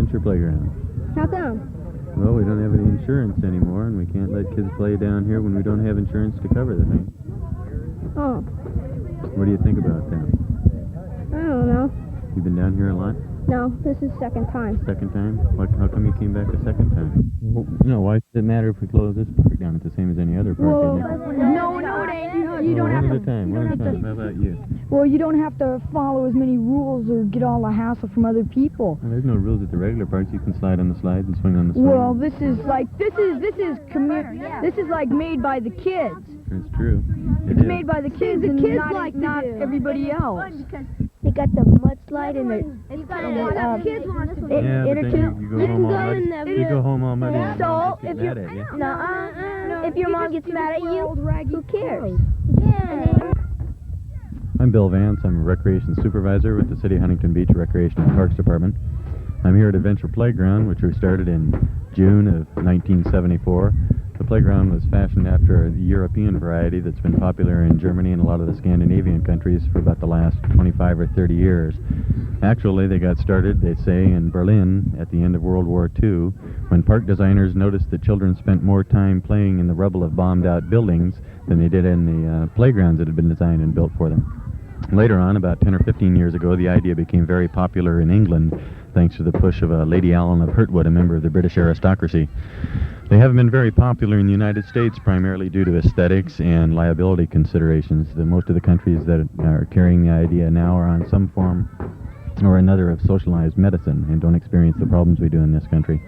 Adventure Playground. How come? Well, we don't have any insurance anymore, and we can't let kids play down here when we don't have insurance to cover the thing. Oh. What do you think about that? I don't know. You've been down here a lot? No, this is second time. Second time? How come you came back a second time? Well, no, why does it matter if we close this park down? It's the same as any other park, Well, isn't it? no, it ain't. You don't have to. One at a time. How about you? Well, you don't have to follow as many rules or get all the hassle from other people. Well, there's no rules at the regular parks. You can slide on the slide and swing on the swing. Well, this is like this is like made by the kids. That's true. It's made by the kids, The and kids not, like to not do. everybody else. They got the mudslide and the kids want to Yeah, but then you go home all muddy. You go home all muddy. And So, get if mad at you. if your mom gets mad at you, who cares? I'm Bill Vance. I'm a recreation supervisor with the City of Huntington Beach Recreation and Parks Department. I'm here at Adventure Playground, which we started in June of 1974. The playground was fashioned after a European variety that's been popular in Germany and a lot of the Scandinavian countries for about the last 25 or 30 years. Actually, they got started, they say, in Berlin at the end of World War II, when park designers noticed that children spent more time playing in the rubble of bombed-out buildings than they did in the playgrounds that had been designed and built for them. Later on, about 10 or 15 years ago, the idea became very popular in England, thanks to the push of Lady Allen of Hurtwood, a member of the British aristocracy. They haven't been very popular in the United States, primarily due to aesthetics and liability considerations. Most of the countries that are carrying the idea now are on some form or another of socialized medicine and don't experience the problems we do in this country.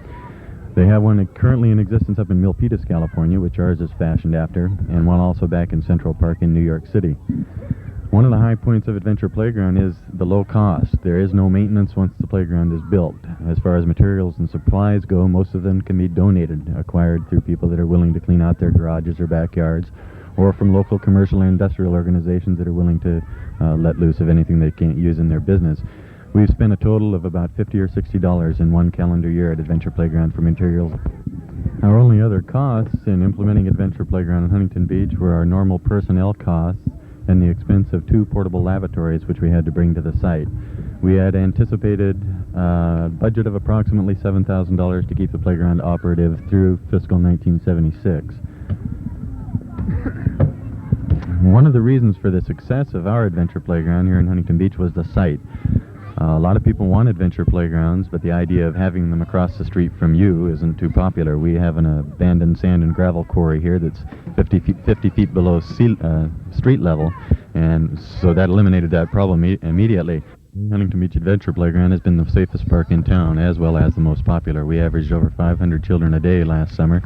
They have one currently in existence up in Milpitas, California, which ours is fashioned after, and one also back in Central Park in New York City. One of the high points of Adventure Playground is the low cost. There is no maintenance once the playground is built. As far as materials and supplies go, most of them can be donated, acquired through people that are willing to clean out their garages or backyards, or from local commercial and industrial organizations that are willing to let loose of anything they can't use in their business. We've spent a total of about $50 or $60 in one calendar year at Adventure Playground for materials. Our only other costs in implementing Adventure Playground in Huntington Beach were our normal personnel costs and the expense of 2 portable lavatories which we had to bring to the site. We had anticipated a budget of approximately $7,000 to keep the playground operative through fiscal 1976. One of the reasons for the success of our Adventure Playground here in Huntington Beach was the site. A lot of people want adventure playgrounds, but the idea of having them across the street from you isn't too popular. We have an abandoned sand and gravel quarry here that's 50 feet below street level, and so that eliminated that problem immediately. Huntington Beach Adventure Playground has been the safest park in town, as well as the most popular. We averaged over 500 children a day last summer,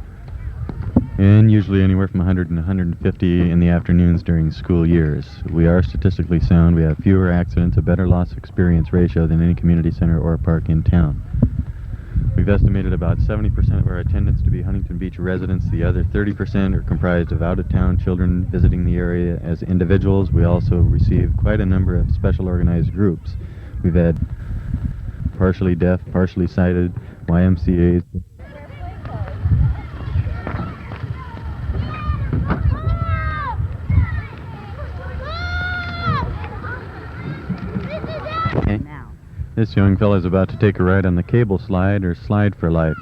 and usually anywhere from 100 and 150 in the afternoons during school years. We are statistically sound. We have fewer accidents, a better loss experience ratio than any community center or park in town. We've estimated about 70% of our attendance to be Huntington Beach residents. The other 30% are comprised of out-of-town children visiting the area as individuals. We also receive quite a number of special organized groups. We've had partially deaf, partially sighted, YMCAs. This young fellow is about to take a ride on the cable slide, or Slide for Life.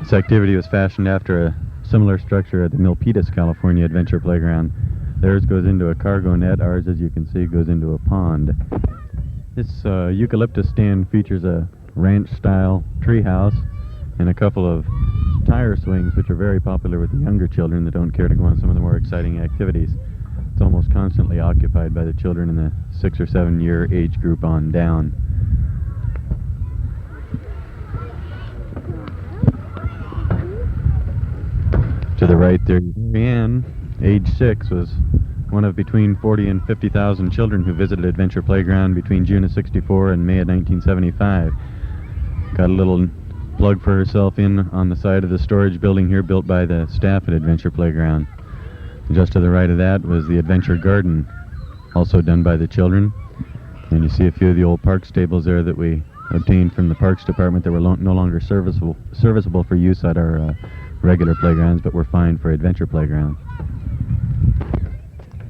This activity was fashioned after a similar structure at the Milpitas, California Adventure Playground. Theirs goes into a cargo net. Ours, as you can see, goes into a pond. This eucalyptus stand features a ranch-style treehouse and a couple of tire swings, which are very popular with the younger children that don't care to go on some of the more exciting activities. It's almost constantly occupied by the children in the 6 or 7 year age group on down. To the right there, Ann, age 6, was one of between 40 and 50,000 children who visited Adventure Playground between June of '64 and May of 1975. Got a little plug for herself in on the side of the storage building here built by the staff at Adventure Playground. Just to the right of that was the Adventure Garden, also done by the children. And you see a few of the old park stables there that we obtained from the Parks Department that were no longer serviceable for use at our regular playgrounds, but were fine for Adventure Playground.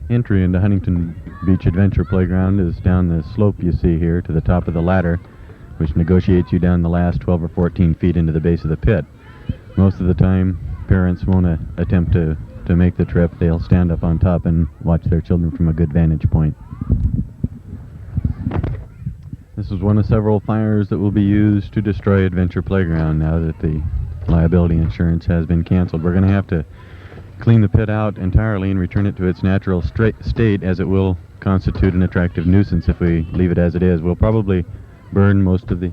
Entry into Huntington Beach Adventure Playground is down the slope you see here to the top of the ladder. which negotiates you down the last 12 or 14 feet into the base of the pit. Most of the time, parents won't attempt to make the trip. They'll stand up on top and watch their children from a good vantage point. This is one of several fires that will be used to destroy Adventure Playground now that the liability insurance has been canceled. We're going to have to clean the pit out entirely and return it to its natural state, as it will constitute an attractive nuisance if we leave it as it is. We'll probably burn most of the...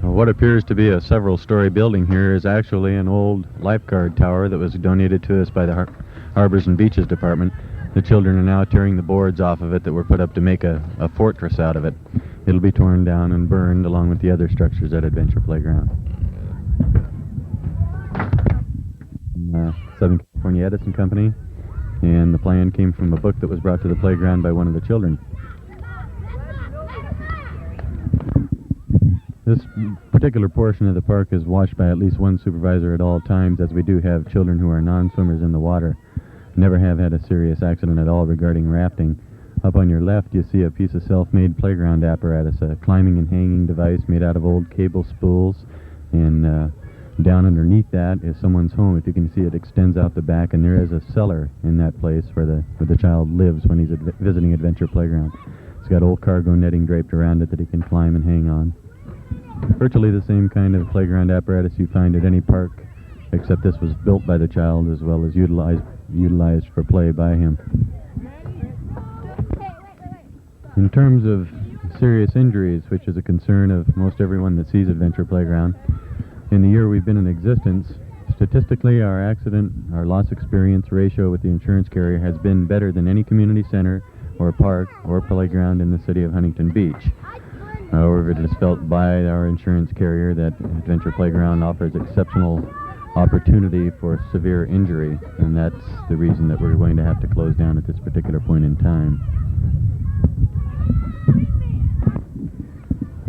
What appears to be a several-story building here is actually an old Lifeguard Tower that was donated to us by the Harbors and Beaches Department. The children are now tearing the boards off of it that were put up to make a fortress out of it. It'll be torn down and burned along with the other structures at Adventure Playground. Southern California Edison Company, and the plan came from a book that was brought to the playground by one of the children. This particular portion of the park is watched by at least one supervisor at all times, as we do have children who are non-swimmers in the water. Never have had a serious accident at all regarding rafting. Up on your left you see a piece of self-made playground apparatus, a climbing and hanging device made out of old cable spools, and down underneath that is someone's home. If you can see, it extends out the back, and there is a cellar in that place where the child lives when he's visiting Adventure Playground. It's got old cargo netting draped around it that he can climb and hang on. Virtually the same kind of playground apparatus you find at any park, except this was built by the child as well as utilized for play by him. In terms of serious injuries, which is a concern of most everyone that sees Adventure Playground, in the year we've been in existence, statistically our loss experience ratio with the insurance carrier has been better than any community center or park or playground in the city of Huntington Beach. However, it is felt by our insurance carrier that Adventure Playground offers exceptional opportunity for severe injury, and that's the reason that we're going to have to close down at this particular point in time.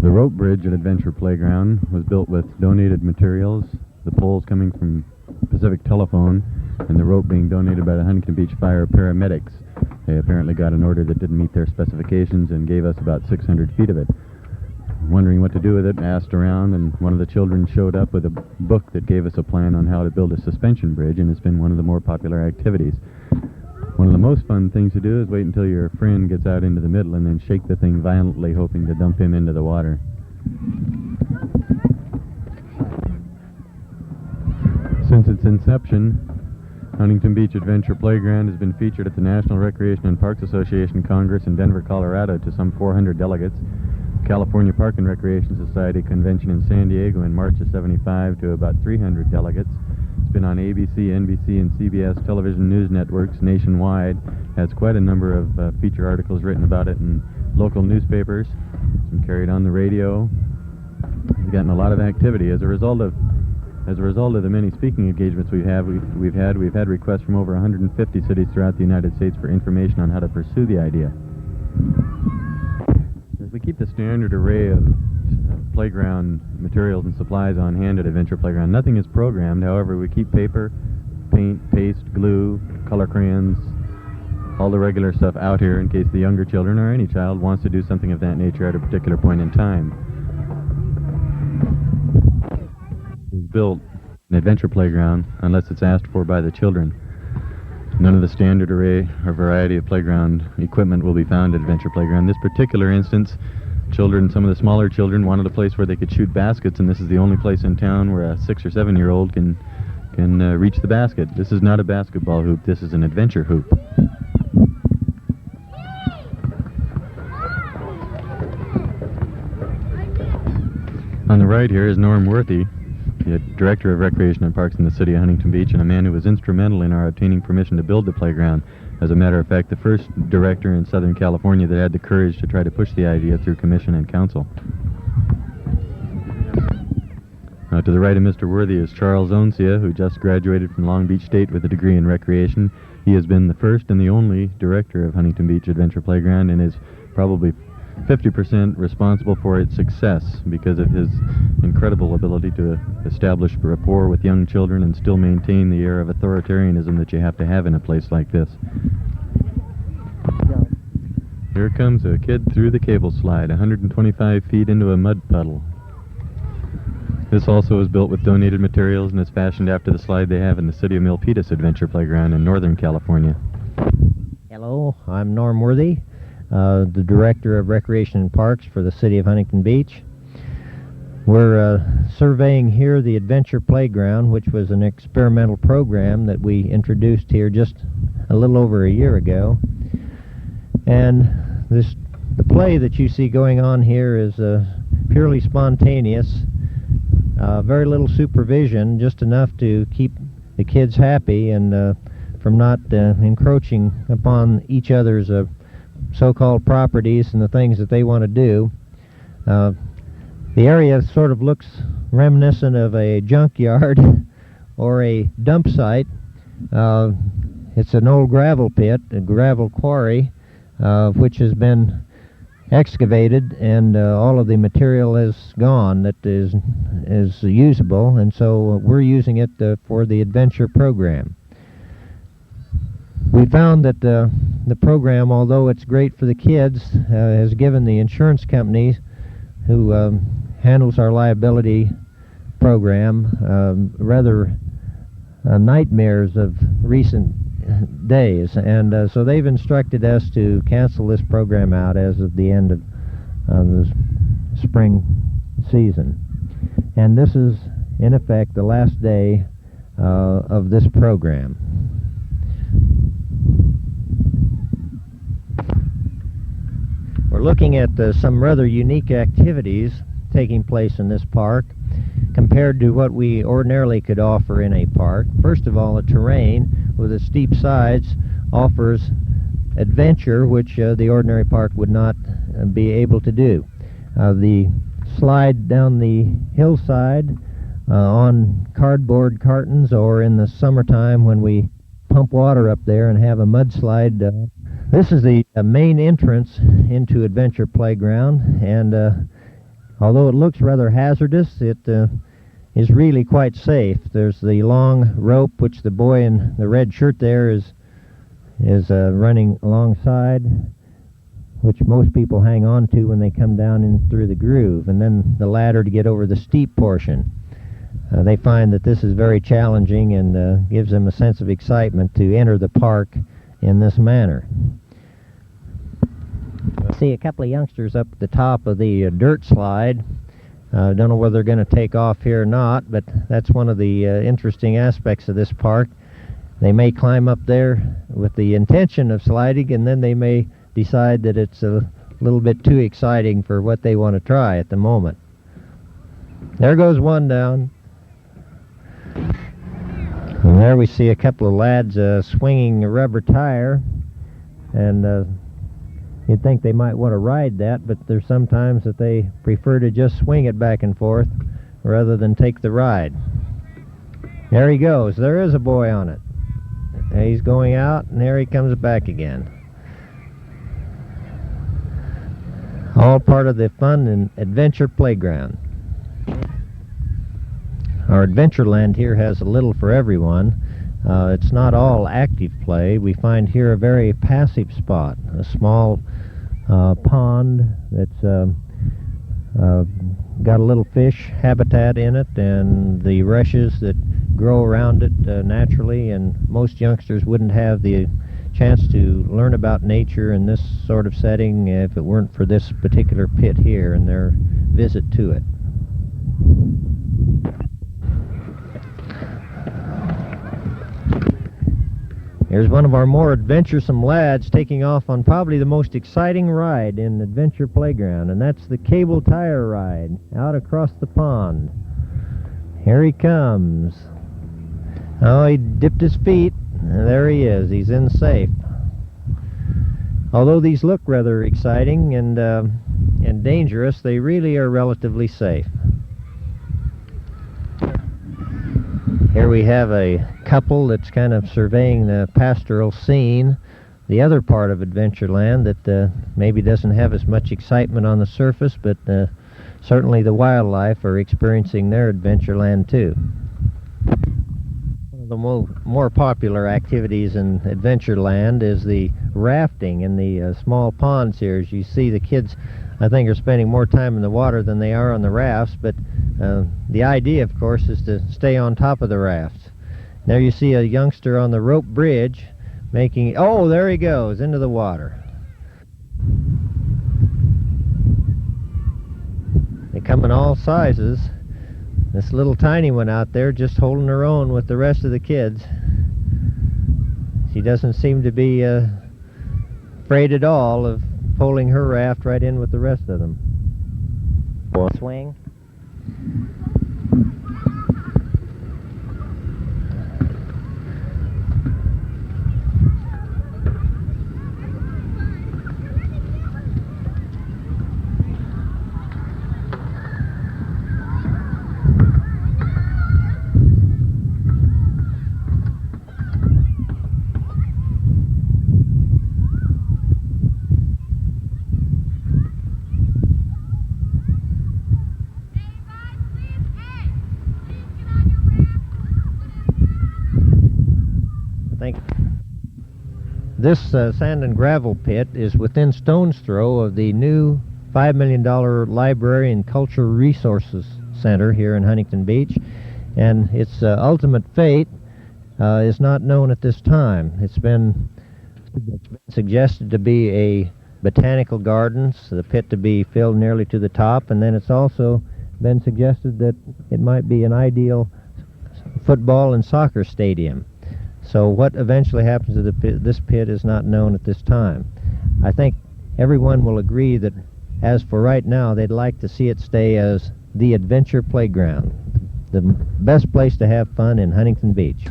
The rope bridge at Adventure Playground was built with donated materials, the poles coming from Pacific Telephone, and the rope being donated by the Huntington Beach Fire paramedics. They apparently got an order that didn't meet their specifications and gave us about 600 feet of it. Wondering what to do with it, asked around, and one of the children showed up with a book that gave us a plan on how to build a suspension bridge, and it's been one of the more popular activities. One of the most fun things to do is wait until your friend gets out into the middle and then shake the thing violently, hoping to dump him into the water. Since its inception, Huntington Beach Adventure Playground has been featured at the National Recreation and Parks Association Congress in Denver, Colorado to some 400 delegates, California Park and Recreation Society Convention in San Diego in March of '75 to about 300 delegates. It's been on ABC, NBC, and CBS television news networks nationwide. Has quite a number of feature articles written about it in local newspapers. It's been carried on the radio. It's gotten a lot of activity as a result of the many speaking engagements we've had requests from over 150 cities throughout the United States for information on how to pursue the idea. As we keep the standard array of playground materials and supplies on hand at Adventure Playground, nothing is programmed. However, we keep paper, paint, paste, glue, color crayons, all the regular stuff out here in case the younger children or any child wants to do something of that nature at a particular point in time. It's built an Adventure Playground unless it's asked for by the children. None of the standard array or variety of playground equipment will be found at Adventure Playground. In this particular instance, children, some of the smaller children, wanted a place where they could shoot baskets, and this is the only place in town where a 6 or 7 year old can reach the basket. This is not a basketball hoop, this is an adventure hoop. On the right here is Norm Worthy, the Director of Recreation and Parks in the City of Huntington Beach, and a man who was instrumental in our obtaining permission to build the playground. As a matter of fact, the first director in Southern California that had the courage to try to push the idea through commission and council. To the right of Mr. Worthy is Charles Zoncia, who just graduated from Long Beach State with a degree in recreation. He has been the first and the only director of Huntington Beach Adventure Playground and is probably 50% responsible for its success because of his incredible ability to establish rapport with young children and still maintain the air of authoritarianism that you have to have in a place like this. Here comes a kid through the cable slide, 125 feet into a mud puddle. This also is built with donated materials and is fashioned after the slide they have in the City of Milpitas Adventure Playground in Northern California. Hello, I'm Norm Worthy, the Director of Recreation and Parks for the City of Huntington Beach. We're surveying here the Adventure Playground, which was an experimental program that we introduced here just a little over a year ago. And the play that you see going on here is purely spontaneous, very little supervision, just enough to keep the kids happy and from not encroaching upon each other's so-called properties and the things that they want to do. The area sort of looks reminiscent of a junkyard or a dump site. It's an old gravel pit, a gravel quarry, which has been excavated, and all of the material is gone that is usable, and so we're using it for the adventure program. We found that the program, although it's great for the kids, has given the insurance company who handles our liability program rather nightmares of recent days, and so they've instructed us to cancel this program out as of the end of the spring season. And this is, in effect, the last day of this program. We're looking at some rather unique activities taking place in this park compared to what we ordinarily could offer in a park. First of all, the terrain with its steep sides offers adventure which the ordinary park would not be able to do. The slide down the hillside on cardboard cartons, or in the summertime when we pump water up there and have a mudslide. This is the main entrance into Adventure Playground, and although it looks rather hazardous, it is really quite safe. There's the long rope which the boy in the red shirt there is running alongside, which most people hang on to when they come down in through the groove, and then the ladder to get over the steep portion. They find that this is very challenging and gives them a sense of excitement to enter the park in this manner. I see a couple of youngsters up at the top of the dirt slide. Don't know whether they're going to take off here or not, but that's one of the interesting aspects of this park. They may climb up there with the intention of sliding, and then they may decide that it's a little bit too exciting for what they want to try at the moment. There goes one down. And there we see a couple of lads swinging a rubber tire, and you'd think they might want to ride that, but there's sometimes that they prefer to just swing it back and forth rather than take the ride. There he goes. There is a boy on it. He's going out, and there he comes back again. All part of the fun and adventure playground. Our Adventureland here has a little for everyone. It's not all active play. We find here a very passive spot, a small pond that's got a little fish habitat in it, and the rushes that grow around it naturally, and most youngsters wouldn't have the chance to learn about nature in this sort of setting if it weren't for this particular pit here and their visit to it. Here's one of our more adventuresome lads taking off on probably the most exciting ride in Adventure Playground, and that's the cable tire ride out across the pond. Here he comes. Oh, he dipped his feet. There he is. He's in safe. Although these look rather exciting and dangerous, they really are relatively safe. Here we have a couple that's kind of surveying the pastoral scene, the other part of Adventureland that maybe doesn't have as much excitement on the surface, but certainly the wildlife are experiencing their Adventureland too. The more popular activities in Adventureland is the rafting in the small ponds here. As you see, the kids, I think, are spending more time in the water than they are on the rafts, but the idea, of course, is to stay on top of the rafts. There you see a youngster on the rope bridge making, oh, there he goes, into the water. They come in all sizes. This little tiny one out there just holding her own with the rest of the kids. She doesn't seem to be afraid at all of pulling her raft right in with the rest of them. Swing. This sand and gravel pit is within stone's throw of the new $5 million Library and Cultural Resources Center here in Huntington Beach, and its ultimate fate is not known at this time. It's been suggested to be a botanical gardens, the pit to be filled nearly to the top, and then it's also been suggested that it might be an ideal football and soccer stadium. So what eventually happens to this pit is not known at this time. I think everyone will agree that, as for right now, they'd like to see it stay as the adventure playground, the best place to have fun in Huntington Beach.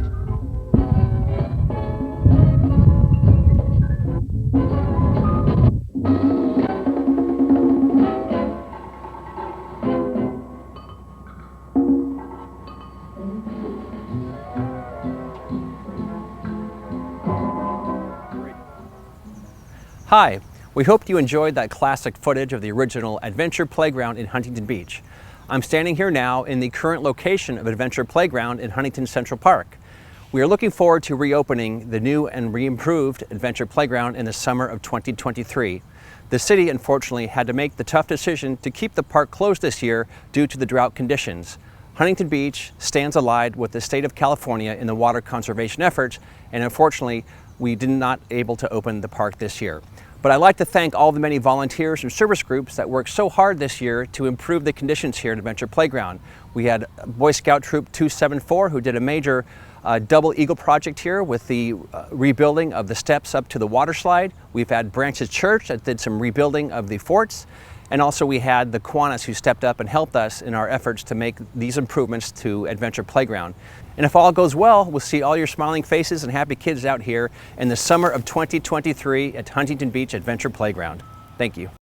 Hi, we hope you enjoyed that classic footage of the original Adventure Playground in Huntington Beach. I'm standing here now in the current location of Adventure Playground in Huntington Central Park. We are looking forward to reopening the new and re-improved Adventure Playground in the summer of 2023. The city, unfortunately, had to make the tough decision to keep the park closed this year due to the drought conditions. Huntington Beach stands allied with the state of California in the water conservation efforts, and unfortunately, we did not able to open the park this year. But I'd like to thank all the many volunteers and service groups that worked so hard this year to improve the conditions here at Adventure Playground. We had Boy Scout Troop 274 who did a major double eagle project here with the rebuilding of the steps up to the water slide. We've had Branches Church that did some rebuilding of the forts. And also we had the Kiwanis who stepped up and helped us in our efforts to make these improvements to Adventure Playground. And if all goes well, we'll see all your smiling faces and happy kids out here in the summer of 2023 at Huntington Beach Adventure Playground. Thank you.